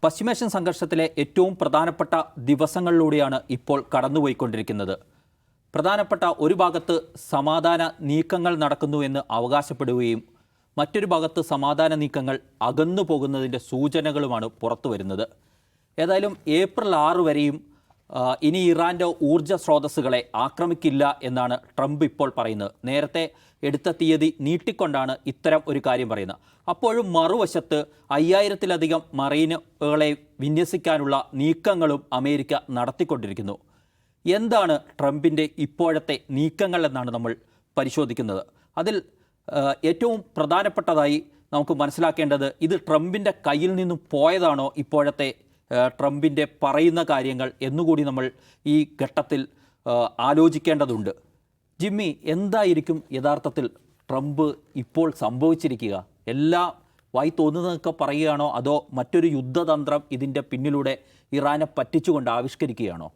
പശ്ചിമേഷ്യൻ സംഘർഷത്തിലെ ഏറ്റവും പ്രധാനപ്പെട്ട ദിവസങ്ങളിലൂടെയാണ് ഇപ്പോൾ കടന്നുപോയിക്കൊണ്ടിരിക്കുന്നത്. പ്രധാനപ്പെട്ട ഒരു ഭാഗത്ത് സമാധാന നീക്കങ്ങൾ നടക്കുന്നുവെന്ന് അവകാശപ്പെടുകയും മറ്റൊരു ഭാഗത്ത് സമാധാന നീക്കങ്ങൾ അകന്നു പോകുന്നതിൻ്റെ സൂചനകളുമാണ് പുറത്തു വരുന്നത്. ഏതായാലും ഏപ്രിൽ 6 വരെയും ഇനി ഇറാൻ്റെ ഊർജ്ജ സ്രോതസ്സുകളെ ആക്രമിക്കില്ല എന്നാണ് ട്രംപ് ഇപ്പോൾ പറയുന്നത്. നേരത്തെ എടുത്ത തീയതി നീട്ടിക്കൊണ്ടാണ് ഇത്തരം ഒരു കാര്യം പറയുന്നത്. അപ്പോഴും മറുവശത്ത് 5000-ലധികം മറൈനുകളെ വിന്യസിക്കാനുള്ള നീക്കങ്ങളും അമേരിക്ക നടത്തിക്കൊണ്ടിരിക്കുന്നു. എന്താണ് ട്രംപിൻ്റെ ഇപ്പോഴത്തെ നീക്കങ്ങൾ എന്നാണ് നമ്മൾ പരിശോധിക്കുന്നത്. അതിൽ ഏറ്റവും പ്രധാനപ്പെട്ടതായി നമുക്ക് മനസ്സിലാക്കേണ്ടത്, ഇത് ട്രംപിൻ്റെ കയ്യിൽ നിന്നും പോയതാണോ ഇപ്പോഴത്തെ ട്രംപിൻ്റെ പറയുന്ന കാര്യങ്ങൾ എന്നുകൂടി നമ്മൾ ഈ ഘട്ടത്തിൽ ആലോചിക്കേണ്ടതുണ്ട്. ജിമ്മി, എന്തായിരിക്കും യഥാർത്ഥത്തിൽ ട്രംപ് ഇപ്പോൾ സംഭവിച്ചിരിക്കുക? എല്ലാം വായി തോന്നുന്നതൊക്കെ പറയുകയാണോ, അതോ മറ്റൊരു യുദ്ധതന്ത്രം ഇതിൻ്റെ പിന്നിലൂടെ ഇറാനെ പറ്റിച്ചുകൊണ്ട് ആവിഷ്കരിക്കുകയാണോ?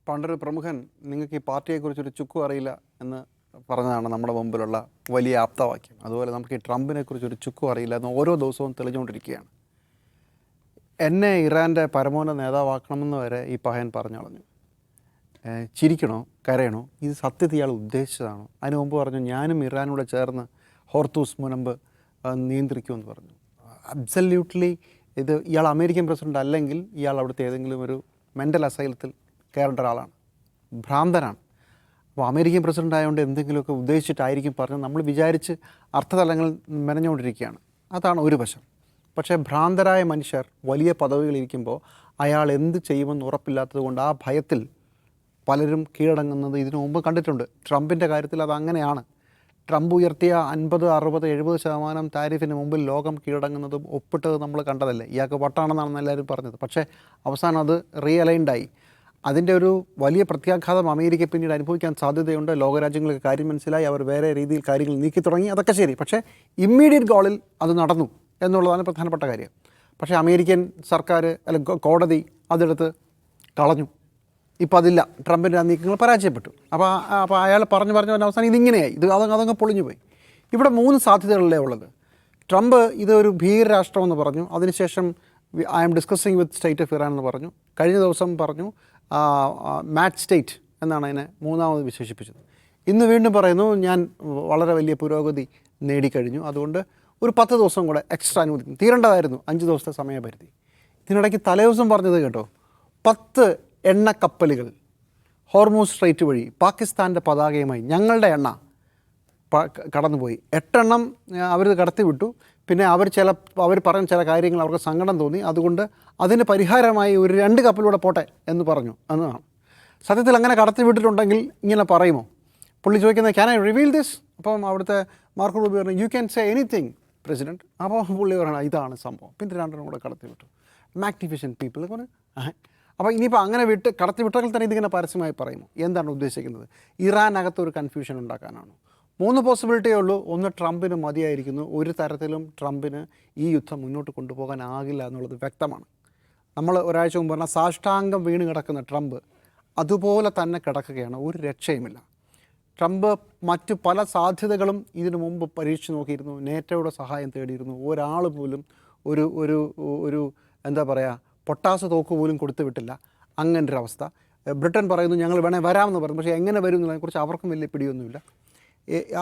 പണ്ടൊരു പ്രമുഖൻ നിങ്ങൾക്ക് ഈ പാർട്ടിയെക്കുറിച്ചൊരു ചുക്കും അറിയില്ല എന്ന് പറഞ്ഞതാണ് നമ്മുടെ മുമ്പിലുള്ള വലിയ ആപ്തവാക്യം. അതുപോലെ നമുക്ക് ഈ ട്രംപിനെക്കുറിച്ചൊരു ചുക്കും അറിയില്ല എന്ന് ഓരോ ദിവസവും തെളിഞ്ഞുകൊണ്ടിരിക്കുകയാണ്. എന്നെ ഇറാൻ്റെ പരമോന്നത നേതാവാക്കണമെന്ന് വരെ ഈ പഹയൻ പറഞ്ഞു കളഞ്ഞു. ചിരിക്കണോ കരയണോ, ഇത് സത്യത്തിൽ ഇയാൾ ഉദ്ദേശിച്ചതാണോ? അതിന് മുമ്പ് പറഞ്ഞു ഞാനും ഇറാനോട് ചേർന്ന് ഹോർത്തൂസ് മുനമ്പ് നിയന്ത്രിക്കുമെന്ന് പറഞ്ഞു. അബ്സല്യൂട്ട്ലി ഇത് ഇയാൾ അമേരിക്കൻ പ്രസിഡന്റ് അല്ലെങ്കിൽ ഇയാൾ അവിടുത്തെ ഏതെങ്കിലും ഒരു മെൻ്റൽ അസൈലത്തിൽ കയറേണ്ട ഒരാളാണ്, ഭ്രാന്തനാണ്. അപ്പോൾ അമേരിക്കൻ പ്രസിഡന്റ് ആയതുകൊണ്ട് എന്തെങ്കിലുമൊക്കെ ഉദ്ദേശിച്ചിട്ടായിരിക്കും പറഞ്ഞത് നമ്മൾ വിചാരിച്ച് അർത്ഥതലങ്ങൾ മെനഞ്ഞുകൊണ്ടിരിക്കുകയാണ്. അതാണ് ഒരു വശം. പക്ഷേ ഭ്രാന്തരായ മനുഷ്യർ വലിയ പദവികളിരിക്കുമ്പോൾ അയാൾ എന്ത് ചെയ്യുമെന്ന് ഉറപ്പില്ലാത്തത് കൊണ്ട് ആ ഭയത്തിൽ പലരും കീഴടങ്ങുന്നത് ഇതിനു മുമ്പ് കണ്ടിട്ടുണ്ട്. ട്രംപിൻ്റെ കാര്യത്തിൽ അതങ്ങനെയാണ്. ട്രംപ് ഉയർത്തിയ 50, 60, 70% താരിഫിന് മുമ്പിൽ ലോകം കീഴടങ്ങുന്നതും ഒപ്പിട്ടത് നമ്മൾ കണ്ടതല്ലേ. ഇയാൾക്ക് വട്ടാണെന്നാണ് എല്ലാവരും പറഞ്ഞത്. പക്ഷേ അവസാനം അത് റീഅലൈൻഡായി. അതിൻ്റെ ഒരു വലിയ പ്രത്യാഘാതം അമേരിക്ക പിന്നീട് അനുഭവിക്കാൻ സാധ്യതയുണ്ട്. ലോകരാജ്യങ്ങൾക്ക് കാര്യം മനസ്സിലായി, അവർ വേറെ രീതിയിൽ കാര്യങ്ങൾ നീക്കി തുടങ്ങി. അതൊക്കെ ശരി. പക്ഷേ ഇമ്മീഡിയറ്റ് ഗോളിൽ അത് നടന്നു എന്നുള്ളതാണ് പ്രധാനപ്പെട്ട കാര്യം. പക്ഷേ അമേരിക്കൻ സർക്കാർ അല്ല കോടതി അതെടുത്ത് കളഞ്ഞു. ഇപ്പോൾ അതില്ല. ട്രംപിൻ്റെ ആ നീക്കങ്ങൾ പരാജയപ്പെട്ടു. അപ്പോൾ അയാൾ പറഞ്ഞു അവസാനം ഇതിങ്ങനെയായി. അതങ്ങ് പൊളിഞ്ഞു പോയി. ഇവിടെ 3 സാധ്യതകളല്ലേ ഉള്ളത്. ട്രംപ് ഇതൊരു ഭീകരരാഷ്ട്രമെന്ന് പറഞ്ഞു. അതിനുശേഷം I am discussing with state of Iran എന്ന് പറഞ്ഞു. കഴിഞ്ഞ ദിവസം പറഞ്ഞു മാറ്റ് സ്റ്റേറ്റ് എന്നാണ് അതിനെ 3ാമത് വിശേഷിപ്പിച്ചത്. ഇന്ന് വീണ്ടും പറയുന്നു ഞാൻ വളരെ വലിയ പുരോഗതി നേടിക്കഴിഞ്ഞു, അതുകൊണ്ട് ഒരു 10 ദിവസം കൂടെ എക്സ്ട്രാ അനുവദിക്കും. തീരേണ്ടതായിരുന്നു 5 ദിവസത്തെ സമയപരിധി. ഇതിനിടയ്ക്ക് തലേദിവസം പറഞ്ഞത് കേട്ടോ, 10 എണ്ണക്കപ്പലുകൾ ഹോർമൂസ് സ്ട്രൈറ്റ് വഴി പാകിസ്ഥാൻ്റെ പതാകയുമായി ഞങ്ങളുടെ എണ്ണ കടന്നുപോയി. 8 എണ്ണം അവർ കടത്തിവിട്ടു. പിന്നെ അവർ പറഞ്ഞ ചില കാര്യങ്ങൾ അവർക്ക് സങ്കടം തോന്നി. അതുകൊണ്ട് അതിന് പരിഹാരമായി ഒരു 2 കപ്പലൂടെ പോട്ടെ എന്ന് പറഞ്ഞു എന്നതാണ്. സത്യത്തിൽ അങ്ങനെ കടത്തിവിട്ടിട്ടുണ്ടെങ്കിൽ ഇങ്ങനെ പറയുമോ? പുള്ളി ചോദിക്കുന്നത് ക്യാൻ ഐ റിവീൽ ദിസ്? അപ്പം അവിടുത്തെ മാർക്കോ റൂബിയോ പറഞ്ഞു you can say anything president. അപ്പോൾ പുള്ളി പറയണം ഇതാണ് സംഭവം. പിന്നെ 2 എണ്ണം കൂടെ കടത്തിവിട്ടു. മാഗ്നിഫിഷ്യൻറ്റ് പീപ്പിൾ പറഞ്ഞു. അപ്പോൾ ഇനിയിപ്പോൾ അങ്ങനെ കടത്തിവിട്ടെങ്കിൽ തന്നെ ഇതിങ്ങനെ പരസ്യമായി പറയുമോ? എന്താണ് ഉദ്ദേശിക്കുന്നത്? ഇറാനകത്തൊരു കൺഫ്യൂഷൻ ഉണ്ടാക്കാനാണോ? 3 പോസിബിലിറ്റിയേ ഉള്ളൂ. ഒന്ന്, ട്രംപിന് മതിയായിരിക്കുന്നു. ഒരു തരത്തിലും ട്രംപിന് ഈ യുദ്ധം മുന്നോട്ട് കൊണ്ടുപോകാനാകില്ല എന്നുള്ളത് വ്യക്തമാണ്. നമ്മൾ ഒരാഴ്ച മുമ്പ് പറഞ്ഞാൽ സാഷ്ടാംഗം വീണ് കിടക്കുന്ന ട്രംപ് അതുപോലെ തന്നെ കിടക്കുകയാണ്. ഒരു രക്ഷയുമില്ല. ട്രംപ് മറ്റു പല സാധ്യതകളും ഇതിനു മുമ്പ് പരീക്ഷിച്ച് നോക്കിയിരുന്നു. നേറ്റോയുടെ സഹായം തേടിയിരുന്നു. ഒരാൾ പോലും ഒരു എന്താ പറയുക പൊട്ടാസ് തോക്ക് പോലും കൊടുത്തു വിട്ടില്ല. അങ്ങനൊരു അവസ്ഥ. ബ്രിട്ടൻ പറയുന്നു ഞങ്ങൾ വരാമെന്ന് പറഞ്ഞു. പക്ഷേ എങ്ങനെ വരും എന്നുള്ളതിനെക്കുറിച്ച് അവർക്കും വലിയ പിടിയൊന്നുമില്ല.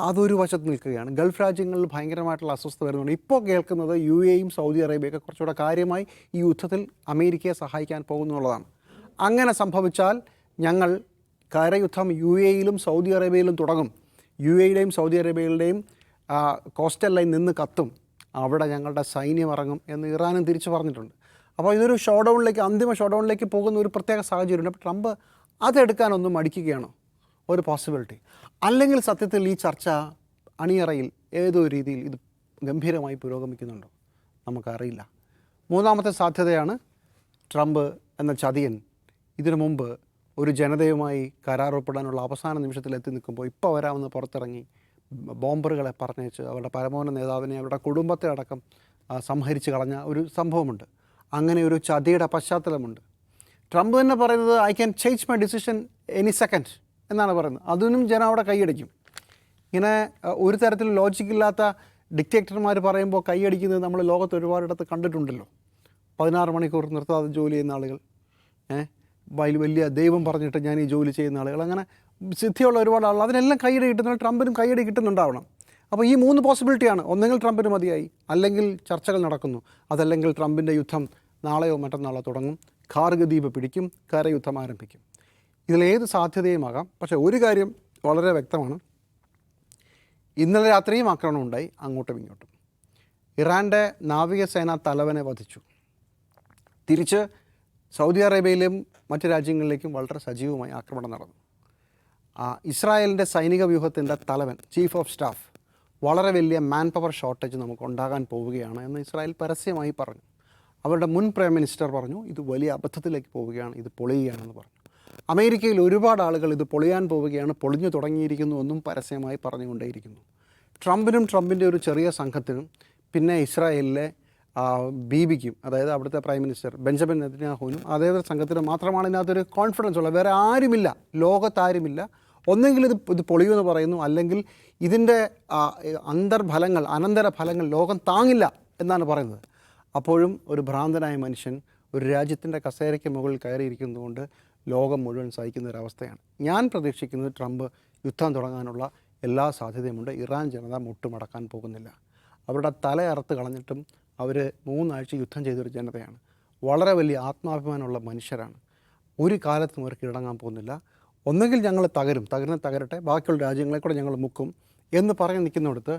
അതൊരു വശത്ത് നിൽക്കുകയാണ്. ഗൾഫ് രാജ്യങ്ങളിൽ ഭയങ്കരമായിട്ടുള്ള അസ്വസ്ഥത വരുന്നുണ്ട്. ഇപ്പോൾ കേൾക്കുന്നത് UAEയും സൗദി അറേബ്യയൊക്കെ കുറച്ചുകൂടെ കാര്യമായി ഈ യുദ്ധത്തിൽ അമേരിക്കയെ സഹായിക്കാൻ പോകുന്നുള്ളതാണ്. അങ്ങനെ സംഭവിച്ചാൽ ഞങ്ങൾ കരയുദ്ധം UAEയിലും സൗദി അറേബ്യയിലും തുടങ്ങും. UAEയുടെയും സൗദി അറേബ്യയുടെയും കോസ്റ്റൽ ലൈൻ നിന്ന് കത്തും. അവിടെ ഞങ്ങളുടെ സൈന്യം ഇറങ്ങും എന്ന് ഇറാനും തിരിച്ചു പറഞ്ഞിട്ടുണ്ട്. അപ്പോൾ ഇതൊരു അന്തിമ ഷോഡൗണിലേക്ക് പോകുന്ന ഒരു പ്രത്യേക സാഹചര്യമുണ്ട്. അപ്പോൾ ട്രംപ് അതെടുക്കാനൊന്നും മടിക്കുകയാണോ? ഒരു പോസിബിലിറ്റി. അല്ലെങ്കിൽ സത്യത്തിൽ ഈ ചർച്ച അണിയറയിൽ ഏതോ രീതിയിൽ ഇത് ഗംഭീരമായി പുരോഗമിക്കുന്നുണ്ടോ? നമുക്കറിയില്ല. 3ാമത്തെ സാധ്യതയാണ് ട്രംപ് എന്ന ചതിയൻ ഇതിനു മുമ്പ് ഒരു ജനതയുമായി കരാറൊപ്പിടാനുള്ള അവസാന നിമിഷത്തിൽ എത്തി നിൽക്കുമ്പോൾ ഇപ്പോൾ വരാമെന്ന് പുറത്തിറങ്ങി ബോംബറുകളെ പറഞ്ഞേച്ച് അവരുടെ പരമോന്നത നേതാവിനെ അവരുടെ കുടുംബത്തെ അടക്കം സംഹരിച്ച് കളഞ്ഞ ഒരു സംഭവമുണ്ട്. അങ്ങനെ ഒരു ചതിയുടെ പശ്ചാത്തലമുണ്ട്. ട്രംപ് തന്നെ പറയുന്നത് I can change my decision any second എന്നാണ് പറയുന്നത്. അതിനും ജനം അവിടെ കൈയടിക്കും. ഇങ്ങനെ ഒരു തരത്തിലും ലോജിക്കില്ലാത്ത ഡിക്റ്റേറ്റർമാർ പറയുമ്പോൾ കൈയടിക്കുന്നത് നമ്മൾ ലോകത്ത് ഒരുപാടിടത്ത് കണ്ടിട്ടുണ്ടല്ലോ. 16 മണിക്കൂർ നിർത്താതെ ജോലി ചെയ്യുന്ന ആളുകൾ, വലിയ ദൈവം പറഞ്ഞിട്ട് ഞാൻ ഈ ജോലി ചെയ്യുന്ന ആളുകൾ, അങ്ങനെ സിദ്ധിയുള്ള ഒരുപാട് ആളുകൾ, അതിനെല്ലാം കൈയടി കിട്ടുന്ന ട്രംപിനും കൈയടി കിട്ടുന്നുണ്ടാവണം. അപ്പോൾ ഈ 3 പോസിബിലിറ്റിയാണ്. ഒന്നെങ്കിൽ ട്രംപിന് മതിയായി, അല്ലെങ്കിൽ ചർച്ചകൾ നടക്കുന്നു, അതല്ലെങ്കിൽ ട്രംപിൻ്റെ യുദ്ധം നാളെയോ മറ്റന്നാളോ തുടങ്ങും, ഖാർഗ് ദ്വീപ് പിടിക്കും, കരയുദ്ധം ആരംഭിക്കും. ഇതിലേത് സാധ്യതയുമാകാം. പക്ഷേ ഒരു കാര്യം വളരെ വ്യക്തമാണ്, ഇന്നലെ രാത്രിയും ആക്രമണം ഉണ്ടായി അങ്ങോട്ടും ഇങ്ങോട്ടും. ഇറാൻ്റെ നാവികസേനാ തലവനെ വധിച്ചു. തിരിച്ച് സൗദി അറേബ്യയിലും മറ്റ് രാജ്യങ്ങളിലേക്കും വളരെ സജീവമായി ആക്രമണം നടന്നു. ഇസ്രായേലിൻ്റെ സൈനിക വ്യൂഹത്തിൻ്റെ തലവൻ, ചീഫ് ഓഫ് സ്റ്റാഫ്, വളരെ വലിയ മാൻ പവർ ഷോർട്ടേജ് നമുക്ക് ഉണ്ടാകാൻ പോവുകയാണ് എന്ന് ഇസ്രായേൽ പരസ്യമായി പറഞ്ഞു. അവരുടെ മുൻ പ്രൈം മിനിസ്റ്റർ പറഞ്ഞു ഇത് വലിയ അബദ്ധത്തിലേക്ക് പോവുകയാണ്, ഇത് പൊളിയുകയാണെന്ന് പറഞ്ഞു. അമേരിക്കയിൽ ഒരുപാട് ആളുകൾ ഇത് പൊളിയാൻ പോവുകയാണ്, പൊളിഞ്ഞു തുടങ്ങിയിരിക്കുന്നു എന്നും പരസ്യമായി പറഞ്ഞുകൊണ്ടേയിരിക്കുന്നു. ട്രംപിൻ്റെ ഒരു ചെറിയ സംഘത്തിനും പിന്നെ ഇസ്രായേലിലെ ബീബിക്കും, അതായത് അവിടുത്തെ പ്രൈം മിനിസ്റ്റർ ബെഞ്ചമിൻ നെതന്യാഹുവിനും അതേ സംഘത്തിനും മാത്രമാണ് ഇതിനകത്തൊരു കോൺഫിഡൻസ് ഉള്ളത്. വേറെ ആരുമില്ല, ലോകത്താരുമില്ല. ഒന്നെങ്കിൽ ഇത് പൊളിയുമെന്ന് പറയുന്നു, അല്ലെങ്കിൽ ഇതിൻ്റെ അന്തർഫലങ്ങൾ, അനന്തരഫലങ്ങൾ ലോകം താങ്ങില്ല എന്നാണ് പറയുന്നത്. അപ്പോഴും ഒരു ഭ്രാന്തനായ മനുഷ്യൻ ഒരു രാജ്യത്തിൻ്റെ കസേരയ്ക്ക് മുകളിൽ കയറിയിരിക്കുന്നതുകൊണ്ട് ലോകം മുഴുവൻ സഹിക്കുന്ന ഒരവസ്ഥയാണ്. ഞാൻ പ്രതീക്ഷിക്കുന്നത് ട്രംപ് യുദ്ധം തുടങ്ങാനുള്ള എല്ലാ സാധ്യതയുമുണ്ട്. ഇറാൻ ജനത മുട്ടുമടക്കാൻ പോകുന്നില്ല. അവരുടെ തല അറുത്ത് കളഞ്ഞിട്ടും അവർ 3 ആഴ്ച യുദ്ധം ചെയ്തൊരു ജനതയാണ്. വളരെ വലിയ ആത്മാഭിമാനമുള്ള മനുഷ്യരാണ്. ഒരു കാലത്തും അവർ കീഴടങ്ങാൻ പോകുന്നില്ല. ഒന്നുകിൽ ഞങ്ങൾ തകരട്ടെ, ബാക്കിയുള്ള രാജ്യങ്ങളെ കൂടെ ഞങ്ങൾ മുക്കും എന്ന് പറഞ്ഞ് നിൽക്കുന്നിടത്ത്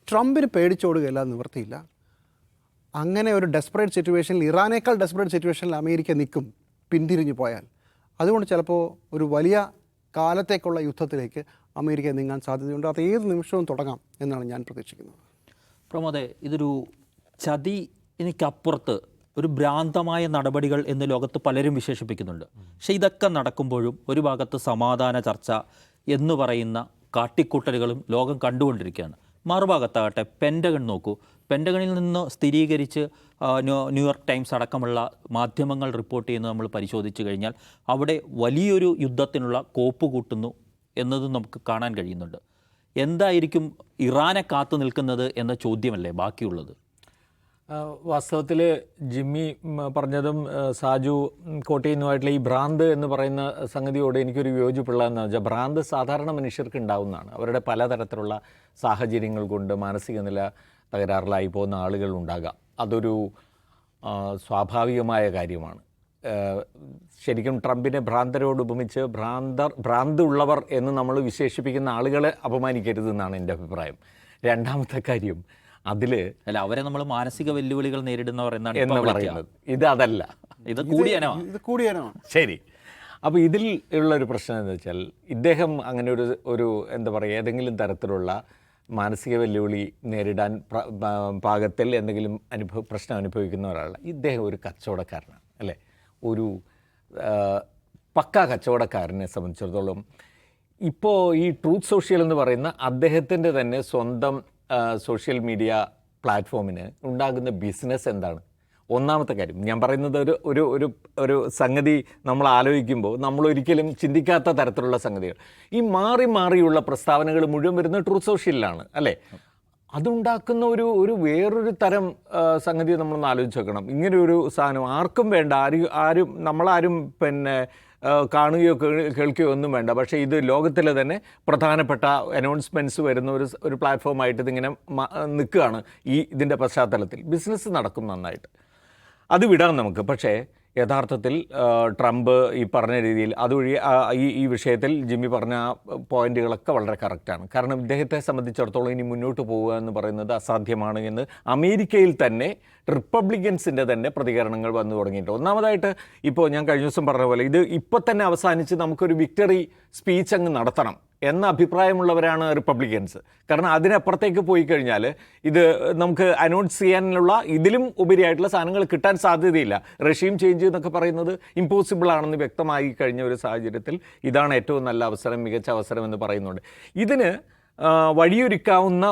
ട്രംപിന് പേടിച്ചോടുകയല്ല, നിവൃത്തിയില്ല. അങ്ങനെ ഒരു ഡെസ്പറേറ്റ് സിറ്റുവേഷനിൽ, ഇറാനേക്കാൾ ഡെസ്പറേറ്റ് സിറ്റുവേഷനിൽ അമേരിക്ക നിൽക്കും പിന്തിരിഞ്ഞു പോയാൽ. അതുകൊണ്ട് ചിലപ്പോൾ ഒരു വലിയ കാലത്തേക്കുള്ള യുദ്ധത്തിലേക്ക് അമേരിക്ക നീങ്ങാൻ സാധ്യതയുണ്ട്. അത് ഏത് നിമിഷവും തുടങ്ങാം എന്നാണ് ഞാൻ പ്രതീക്ഷിക്കുന്നത്. പ്രമോദേ, ഇതൊരു ചതി എനിക്കപ്പുറത്ത് ഒരു ഭ്രാന്തമായ നടപടികൾ എന്ന് ലോകത്ത് പലരും വിശേഷിപ്പിക്കുന്നുണ്ട്. പക്ഷേ ഇതൊക്കെ നടക്കുമ്പോഴും ഒരു ഭാഗത്ത് സമാധാന ചർച്ച എന്ന് പറയുന്ന കാട്ടിക്കൂട്ടലുകളും ലോകം കണ്ടുകൊണ്ടിരിക്കുകയാണ്. മറുഭാഗത്താകട്ടെ പെൻറ്റഗൺ നോക്കൂ. പെൻറ്റഗണിൽ നിന്ന് സ്ഥിരീകരിച്ച് ന്യൂയോർക്ക് ടൈംസ് അടക്കമുള്ള മാധ്യമങ്ങൾ റിപ്പോർട്ട് ചെയ്യുന്നത് നമ്മൾ പരിശോധിച്ച് കഴിഞ്ഞാൽ അവിടെ വലിയൊരു യുദ്ധത്തിനുള്ള കോപ്പ് കൂട്ടുന്നു എന്നതും നമുക്ക് കാണാൻ കഴിയുന്നുണ്ട്. എന്തായിരിക്കും ഇറാനെ കാത്തു നിൽക്കുന്നത് എന്ന ചോദ്യമല്ലേ ബാക്കിയുള്ളത്? വാസ്തവത്തിൽ ജിമ്മി പറഞ്ഞതും സാജു കോട്ടയുമായിട്ടുള്ള ഈ ഭ്രാന്ത് എന്ന് പറയുന്ന സംഗതിയോട് എനിക്കൊരു യോജിപ്പുള്ളതെന്ന് വെച്ചാൽ, ഭ്രാന്ത് സാധാരണ മനുഷ്യർക്ക് ഉണ്ടാവുന്നതാണ്. അവരുടെ പലതരത്തിലുള്ള സാഹചര്യങ്ങൾ കൊണ്ട് മാനസിക നില തകരാറിലായി പോകുന്ന ആളുകളുണ്ടാകാം. അതൊരു സ്വാഭാവികമായ കാര്യമാണ്. ശരിക്കും ട്രംപിനെ ഭ്രാന്തരോട് ഉപമിച്ച് ഭ്രാന്തുള്ളവർ എന്ന് നമ്മൾ വിശേഷിപ്പിക്കുന്ന ആളുകളെ അപമാനിക്കരുതെന്നാണ് എൻ്റെ അഭിപ്രായം. രണ്ടാമത്തെ കാര്യം, അതിൽ അല്ല, അവരെ നമ്മൾ മാനസിക വെല്ലുവിളികൾ നേരിടുന്നവർ എന്ന് പറയുന്നത് ഇത് അതല്ല, ഇത് കൂടിയാനോ. ശരി. അപ്പോൾ ഇതിൽ ഉള്ളൊരു പ്രശ്നം എന്ന് വെച്ചാൽ, ഇദ്ദേഹം അങ്ങനെ ഒരു എന്താ പറയുക, ഏതെങ്കിലും തരത്തിലുള്ള മാനസിക വെല്ലുവിളി നേരിടാൻ പാകത്തിൽ എന്തെങ്കിലും പ്രശ്നം അനുഭവിക്കുന്ന ഒരാളല്ല. ഇദ്ദേഹം ഒരു കച്ചവടക്കാരനാണ്, അല്ലേ? ഒരു പക്കാ കച്ചവടക്കാരനെ സംബന്ധിച്ചിടത്തോളം ഇപ്പോൾ ഈ ട്രൂത്ത് സോഷ്യൽ എന്ന് പറയുന്ന അദ്ദേഹത്തിൻ്റെ തന്നെ സ്വന്തം സോഷ്യൽ മീഡിയ പ്ലാറ്റ്ഫോമിന് ഉണ്ടാകുന്ന ബിസിനസ് എന്താണ്? ഒന്നാമത്തെ കാര്യം ഞാൻ പറയുന്നത്, ഒരു സംഗതി നമ്മൾ ആലോചിക്കുമ്പോൾ നമ്മൾ ഒരിക്കലും ചിന്തിക്കാത്ത തരത്തിലുള്ള സംഗതികൾ, ഈ മാറിയുള്ള പ്രസ്താവനകൾ മുഴുവൻ വരുന്നത് ട്രൂത്ത് സോഷ്യലിലാണ്, അല്ലേ? അതുണ്ടാക്കുന്ന ഒരു വേറൊരു തരം സംഗതി നമ്മളൊന്ന് ആലോചിച്ച് നോക്കണം. ഇങ്ങനെ ഒരു സാധനം ആർക്കും വേണ്ട, ആരും നമ്മളാരും കാണുകയോ കേൾക്കുകയോ ഒന്നും വേണ്ട. പക്ഷേ ഇത് ലോകത്തിലെ തന്നെ പ്രധാനപ്പെട്ട അനൗൺസ്മെൻറ്റ്സ് വരുന്ന ഒരു പ്ലാറ്റ്ഫോമായിട്ട് ഇതിങ്ങനെ നിൽക്കുകയാണ്. ഇതിൻ്റെ പശ്ചാത്തലത്തിൽ ബിസിനസ് നടക്കും നന്നായിട്ട്, അത് വിടാം നമുക്ക്. പക്ഷേ യഥാർത്ഥത്തിൽ ട്രംപ് ഈ പറഞ്ഞ രീതിയിൽ അതുവഴി ഈ വിഷയത്തിൽ ജിമ്മി പറഞ്ഞ പോയിന്റുകളൊക്കെ വളരെ കറക്റ്റാണ്. കാരണം ഇദ്ദേഹത്തെ സംബന്ധിച്ചിടത്തോളം ഇനി മുന്നോട്ട് പോവുക എന്ന് പറയുന്നത് അസാധ്യമാണ് എന്ന് അമേരിക്കയിൽ തന്നെ റിപ്പബ്ലിക്കൻസിൻ്റെ തന്നെ പ്രതികരണങ്ങൾ വന്നു തുടങ്ങിയിട്ടുണ്ട്. ഒന്നാമതായിട്ട് ഇപ്പോൾ ഞാൻ കഴിഞ്ഞ ദിവസം പറഞ്ഞ പോലെ ഇത് ഇപ്പോൾ തന്നെ അവസാനിച്ച് നമുക്കൊരു വിക്ടറി സ്പീച്ച് അങ്ങ് നടത്തണം എന്ന അഭിപ്രായമുള്ളവരാണ് റിപ്പബ്ലിക്കൻസ്. കാരണം അതിനപ്പുറത്തേക്ക് പോയി കഴിഞ്ഞാൽ ഇത് നമുക്ക് അനൗൺസ് ചെയ്യാനുള്ള ഇതിലും ഉപരിയായിട്ടുള്ള സാധനങ്ങൾ കിട്ടാൻ സാധ്യതയില്ല. റെഷീം ചേഞ്ച് എന്നൊക്കെ പറയുന്നത് ഇമ്പോസിബിൾ ആണെന്ന് വ്യക്തമായി കഴിഞ്ഞ ഒരു സാഹചര്യത്തിൽ ഇതാണ് ഏറ്റവും നല്ല അവസരം, മികച്ച അവസരം എന്ന് പറയുന്നുണ്ട്. ഇതിന് വഴിയൊരുക്കാവുന്ന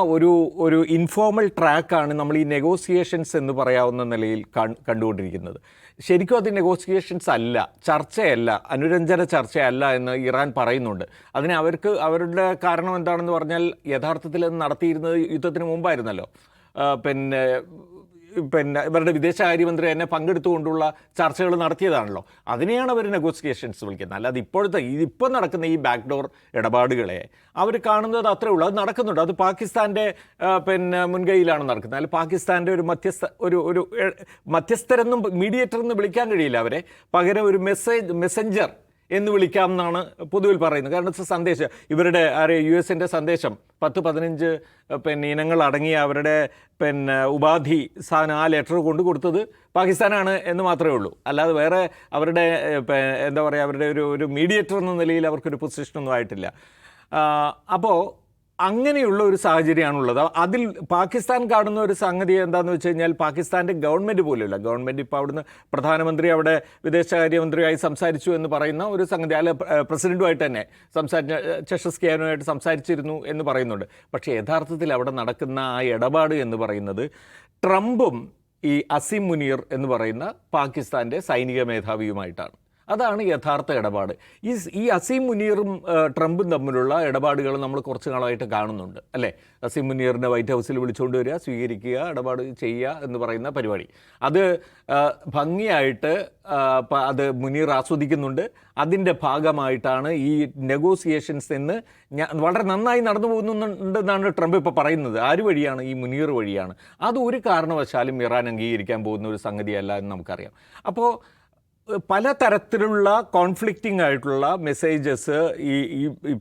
ഒരു ഇൻഫോർമൽ ട്രാക്കാണ് നമ്മൾ ഈ നെഗോസിയേഷൻസ് എന്ന് പറയാവുന്ന നിലയിൽ കണ്ടുകൊണ്ടിരിക്കുന്നത്. ശരിക്കും അത് നെഗോസിയേഷൻസ് അല്ല, ചർച്ചയല്ല, അനുരഞ്ജന ചർച്ചയല്ല എന്ന് ഇറാൻ പറയുന്നുണ്ട്. അതിന് അവരുടെ കാരണം എന്താണെന്ന് പറഞ്ഞാൽ, യഥാർത്ഥത്തിൽ അത് നടത്തിയിരുന്നത് യുദ്ധത്തിന് മുമ്പായിരുന്നല്ലോ. പിന്നെ ഇവരുടെ വിദേശകാര്യമന്ത്രി തന്നെ പങ്കെടുത്തുകൊണ്ടുള്ള ചർച്ചകൾ നടത്തിയതാണല്ലോ. അതിനെയാണ് അവർ നെഗോസിയേഷൻസ് വിളിക്കുന്നത്. അല്ലാതെ ഇപ്പോൾ നടക്കുന്ന ഈ ബാക്ക്ഡോർ ഇടപാടുകളെ അവർ കാണുന്നത് അത്രേ ഉള്ളൂ. അത് നടക്കുന്നുണ്ട്. അത് പാകിസ്ഥാൻ്റെ പിന്നെ മുൻകൈയിലാണ് നടക്കുന്നത്. അതിൽ പാകിസ്ഥാൻ്റെ ഒരു മധ്യസ്ഥരെന്നും മീഡിയേറ്റർ എന്ന് വിളിക്കാൻ കഴിയില്ല അവരെ. പകരം ഒരു മെസ്സഞ്ചർ എന്ന് വിളിക്കാം എന്നാണ് പൊതുവിൽ പറയുന്നത്. കാരണം സന്ദേശം ഇവരുടെ US-ൻ്റെ സന്ദേശം 10-15 പിന്നെ ഇനങ്ങൾ അടങ്ങിയ അവരുടെ പിന്നെ ഉപാധി സാധനം ആ ലെറ്റർ കൊണ്ട് കൊടുത്തത് പാകിസ്ഥാനാണ് എന്ന് മാത്രമേ ഉള്ളൂ. അല്ലാതെ വേറെ അവരുടെ എന്താ പറയുക, അവരുടെ ഒരു മീഡിയേറ്റർ എന്ന നിലയിൽ അവർക്കൊരു പൊസിഷനൊന്നും ആയിട്ടില്ല. അപ്പോൾ അങ്ങനെയുള്ള ഒരു സാഹചര്യമാണുള്ളത്. അതിൽ പാകിസ്ഥാൻ കാണുന്ന ഒരു സംഗതി എന്താണെന്ന് വെച്ച് കഴിഞ്ഞാൽ, പാകിസ്ഥാൻ്റെ ഗവൺമെൻറ് പോലെയല്ല. ഗവൺമെൻറ് ഇപ്പോൾ അവിടുന്ന് പ്രധാനമന്ത്രി അവിടെ വിദേശകാര്യമന്ത്രിയായി സംസാരിച്ചു എന്ന് പറയുന്ന ഒരു സംഗതി, അല്ല പ്രസിഡൻറ്റുമായിട്ട് തന്നെ ചെഷസ്കിയാനുമായിട്ട് സംസാരിച്ചിരുന്നു എന്ന് പറയുന്നുണ്ട്. പക്ഷേ യഥാർത്ഥത്തിൽ അവിടെ നടക്കുന്ന ആ ഇടപാട് എന്ന് പറയുന്നത് ട്രംപും ഈ അസിം മുനീർ എന്ന് പറയുന്ന പാകിസ്ഥാൻ്റെ സൈനിക മേധാവിയുമായിട്ടാണ്. അതാണ് യഥാർത്ഥ ഇടപാട്. ഈ അസീം മുനീറും ട്രംപും തമ്മിലുള്ള ഇടപാടുകൾ നമ്മൾ കുറച്ച് നാളായിട്ട് കാണുന്നുണ്ട് അല്ലേ. അസീം മുനീറിനെ വൈറ്റ് ഹൗസിൽ വിളിച്ചുകൊണ്ട് വരിക, സ്വീകരിക്കുക, ഇടപാട് ചെയ്യുക എന്ന് പറയുന്ന പരിപാടി. അത് ഭംഗിയായിട്ട് അത് മുനീർ ആസ്വദിക്കുന്നുണ്ട്. അതിൻ്റെ ഭാഗമായിട്ടാണ് ഈ നെഗോസിയേഷൻസ് എന്ന് വളരെ നന്നായി നടന്നു പോകുന്നുണ്ടെന്നാണ് ട്രംപ് ഇപ്പോൾ പറയുന്നത്. ആര് വഴിയാണ്? ഈ മുനീർ വഴിയാണ്. അത് ഒരു കാരണവശാലും ഇറാൻ അംഗീകരിക്കാൻ പോകുന്ന ഒരു സംഗതിയല്ല എന്ന് നമുക്കറിയാം. അപ്പോൾ പലതരത്തിലുള്ള കോൺഫ്ലിക്റ്റിംഗ് ആയിട്ടുള്ള മെസ്സേജസ് ഈ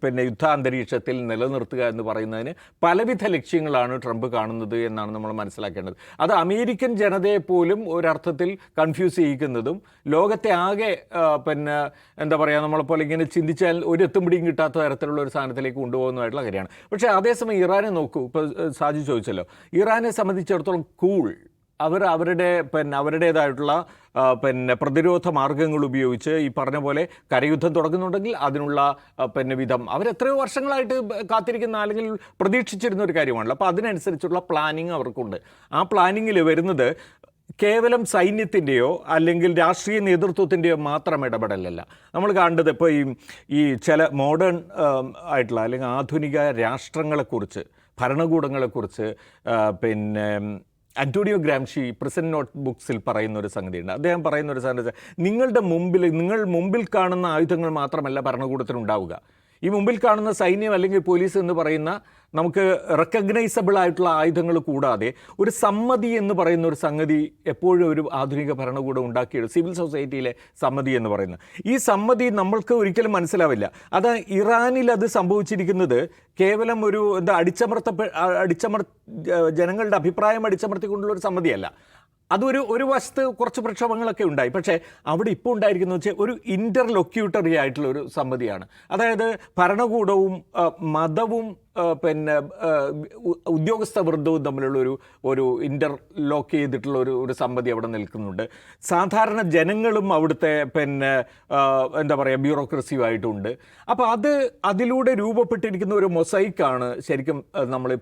പിന്നെ യുദ്ധാന്തരീക്ഷത്തിൽ നിലനിർത്തുക എന്ന് പറയുന്നതിന് പലവിധ ലക്ഷ്യങ്ങളാണ് ട്രംപ് കാണുന്നത് എന്നാണ് നമ്മൾ മനസ്സിലാക്കേണ്ടത്. അത് അമേരിക്കൻ ജനതയെ പോലും ഒരർത്ഥത്തിൽ കൺഫ്യൂസ് ചെയ്യിക്കുന്നതും ലോകത്തെ ആകെ പിന്നെ എന്താ പറയുക, നമ്മളെപ്പോലെ ഇങ്ങനെ ചിന്തിച്ചാൽ ഒരു എത്തും പിടിയും കിട്ടാത്ത തരത്തിലുള്ള ഒരു സാധനത്തിലേക്ക് കൊണ്ടുപോകുന്നതായിട്ടുള്ള കാര്യമാണ്. പക്ഷേ അതേസമയം ഇറാനെ നോക്കൂ. ഇപ്പോൾ സാജു ചോദിച്ചല്ലോ, ഇറാനെ സംബന്ധിച്ചിടത്തോളം അവരുടേതായിട്ടുള്ള പ്രതിരോധ മാർഗങ്ങൾ ഉപയോഗിച്ച് ഈ പറഞ്ഞ പോലെ കരയുദ്ധം തുടങ്ങുന്നുണ്ടെങ്കിൽ അതിനുള്ള വിധം അവരെത്രയോ വർഷങ്ങളായിട്ട് കാത്തിരിക്കുന്ന അല്ലെങ്കിൽ പ്രതീക്ഷിച്ചിരുന്ന ഒരു കാര്യമാണല്ലോ. അപ്പോൾ അതിനനുസരിച്ചുള്ള പ്ലാനിങ് അവർക്കുണ്ട്. ആ പ്ലാനിങ്ങിൽ വരുന്നത് കേവലം സൈന്യത്തിൻ്റെയോ അല്ലെങ്കിൽ രാഷ്ട്രീയ നേതൃത്വത്തിൻ്റെയോ മാത്രം ഇടപെടലല്ല. നമ്മൾ കാണേണ്ടത് ഇപ്പോൾ ഈ ചില മോഡേൺ ആയിട്ടുള്ള അല്ലെങ്കിൽ ആധുനിക രാഷ്ട്രങ്ങളെക്കുറിച്ച്, ഭരണകൂടങ്ങളെക്കുറിച്ച് അന്റോണിയോ ഗ്രാംഷി പ്രസന്റ് നോട്ട് ബുക്സിൽ പറയുന്ന ഒരു സംഗതിയുണ്ട്. അദ്ദേഹം പറയുന്ന ഒരു സംഗതി, നിങ്ങൾ മുമ്പിൽ കാണുന്ന ആയുധങ്ങൾ മാത്രമല്ല ഭരണകൂടത്തിനുണ്ടാവുക. ഈ മുമ്പിൽ കാണുന്ന സൈന്യം അല്ലെങ്കിൽ പോലീസ് എന്ന് പറയുന്ന നമുക്ക് റെക്കഗ്നൈസബിൾ ആയിട്ടുള്ള ആയുധങ്ങൾ കൂടാതെ ഒരു സമ്മതി എന്ന് പറയുന്ന ഒരു സംഗതി എപ്പോഴും ഒരു ആധുനിക ഭരണകൂടം ഉണ്ടാക്കിയത്, സിവിൽ സൊസൈറ്റിയിലെ സമ്മതി എന്ന് പറയുന്നത്. ഈ സമ്മതി നമ്മൾക്ക് ഒരിക്കലും മനസ്സിലാവില്ല. അത് ഇറാനിൽ അത് സംഭവിച്ചിരിക്കുന്നത് കേവലം ഒരു ജനങ്ങളുടെ അഭിപ്രായം അടിച്ചമർത്തിക്കൊണ്ടുള്ള ഒരു സമ്മതിയല്ല. ഒരു വശത്ത് കുറച്ച് പ്രക്ഷോഭങ്ങളൊക്കെ ഉണ്ടായി. പക്ഷേ അവിടെ ഇപ്പോൾ ഉണ്ടായിരിക്കുന്നത് വെച്ചാൽ ഒരു ഇൻ്റർലൊക്യൂട്ടറി ആയിട്ടുള്ള ഒരു സമ്മതിയാണ്. അതായത് ഭരണകൂടവും മതവും ഉദ്യോഗസ്ഥ വൃന്ദവും തമ്മിലുള്ള ഒരു ഇൻ്റർലോക്ക് ചെയ്തിട്ടുള്ള ഒരു സമ്മതി അവിടെ നിൽക്കുന്നുണ്ട്. സാധാരണ ജനങ്ങളും അവിടുത്തെ എന്താ പറയുക ബ്യൂറോക്രസിയുമായിട്ടുണ്ട്. അപ്പോൾ അതിലൂടെ രൂപപ്പെട്ടിരിക്കുന്ന ഒരു മൊസൈക്കാണ് ശരിക്കും നമ്മൾ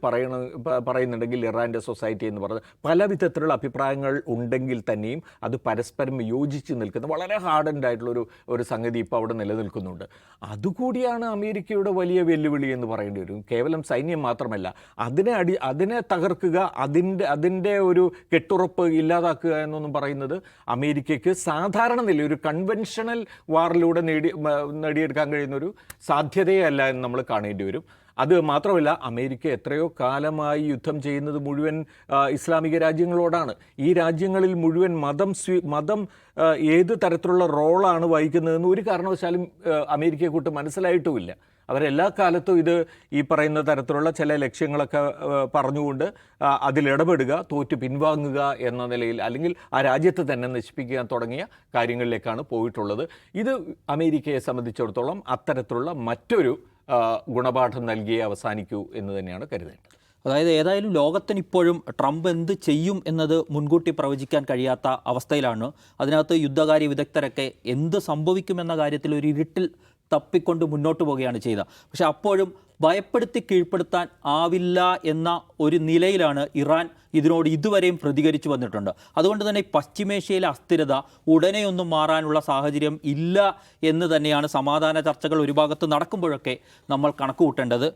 പറയുന്നുണ്ടെങ്കിൽ ഇറാൻ്റെ സൊസൈറ്റി എന്ന് പറയുന്നത്. പല വിധത്തിലുള്ള അഭിപ്രായങ്ങൾ ഉണ്ടെങ്കിൽ തന്നെയും അത് പരസ്പരം യോജിച്ച് നിൽക്കുന്ന വളരെ ഹാർഡൻഡ് ആയിട്ടുള്ള ഒരു സംഗതി ഇപ്പോൾ അവിടെ നിലനിൽക്കുന്നുണ്ട്. അതുകൂടിയാണ് അമേരിക്കയുടെ വലിയ വെല്ലുവിളി എന്ന് പറയേണ്ടി വരും. കേവലം സൈന്യം മാത്രമല്ല, അതിനെ തകർക്കുക, അതിൻ്റെ ഒരു കെട്ടുറപ്പ് ഇല്ലാതാക്കുക എന്നൊന്നും പറയുന്നത് അമേരിക്കയ്ക്ക് സാധാരണ നില ഒരു കൺവെൻഷണൽ വാറിലൂടെ നേടിയെടുക്കാൻ കഴിയുന്നൊരു സാധ്യതയേ അല്ല എന്ന് നമ്മൾ കാണേണ്ടി വരും. അത് മാത്രമല്ല, അമേരിക്ക എത്രയോ കാലമായി യുദ്ധം ചെയ്യുന്നത് മുഴുവൻ ഇസ്ലാമിക രാജ്യങ്ങളോടാണ്. ഈ രാജ്യങ്ങളിൽ മുഴുവൻ മതം ഏത് തരത്തിലുള്ള റോളാണ് വഹിക്കുന്നതെന്ന് ഒരു കാരണവശാലും അമേരിക്കയെ കൂട്ട് മനസ്സിലായിട്ടുമില്ല. അവരെല്ലാ കാലത്തും ഈ പറയുന്ന തരത്തിലുള്ള ചില ലക്ഷ്യങ്ങളൊക്കെ പറഞ്ഞുകൊണ്ട് അതിലിടപെടുക, തോറ്റ് പിൻവാങ്ങുക എന്ന നിലയിൽ, അല്ലെങ്കിൽ ആ രാജ്യത്തെ തന്നെ നശിപ്പിക്കാൻ തുടങ്ങിയ കാര്യങ്ങളിലേക്കാണ് പോയിട്ടുള്ളത്. ഇത് അമേരിക്കയെ സംബന്ധിച്ചിടത്തോളം അത്തരത്തിലുള്ള മറ്റൊരു ഗുണപാഠം നൽകിയേ അവസാനിക്കൂ എന്ന് തന്നെയാണ് കരുതേണ്ടത്. അതായത് ഏതായാലും ലോകത്തിന് ഇപ്പോഴും ട്രംപ് എന്ത് ചെയ്യും എന്നത് മുൻകൂട്ടി പ്രവചിക്കാൻ കഴിയാത്ത അവസ്ഥയിലാണ്. അതിനകത്ത് യുദ്ധകാര്യ വിദഗ്ധരൊക്കെ എന്ത് സംഭവിക്കുമെന്ന കാര്യത്തിൽ ഒരു ഇരുട്ടിൽ തപ്പിക്കൊണ്ട് മുന്നോട്ട് പോവുകയാണ് ചെയ്തത്. പക്ഷെ അപ്പോഴും ഭയപ്പെടുത്തി കീഴ്പ്പെടുത്താൻ ആവില്ല എന്ന ഒരു നിലയിലാണ് ഇറാൻ ഇതിനോട് ഇതുവരെയും പ്രതികരിച്ചു വന്നിട്ടുണ്ട്. അതുകൊണ്ട് തന്നെ പശ്ചിമേഷ്യയിലെ അസ്ഥിരത ഉടനെയൊന്നും മാറാനുള്ള സാഹചര്യം ഇല്ല എന്ന് തന്നെയാണ് സമാധാന ചർച്ചകൾ ഒരു ഭാഗത്ത് നടക്കുമ്പോഴൊക്കെ നമ്മൾ കണക്കുകൂട്ടേണ്ടത്.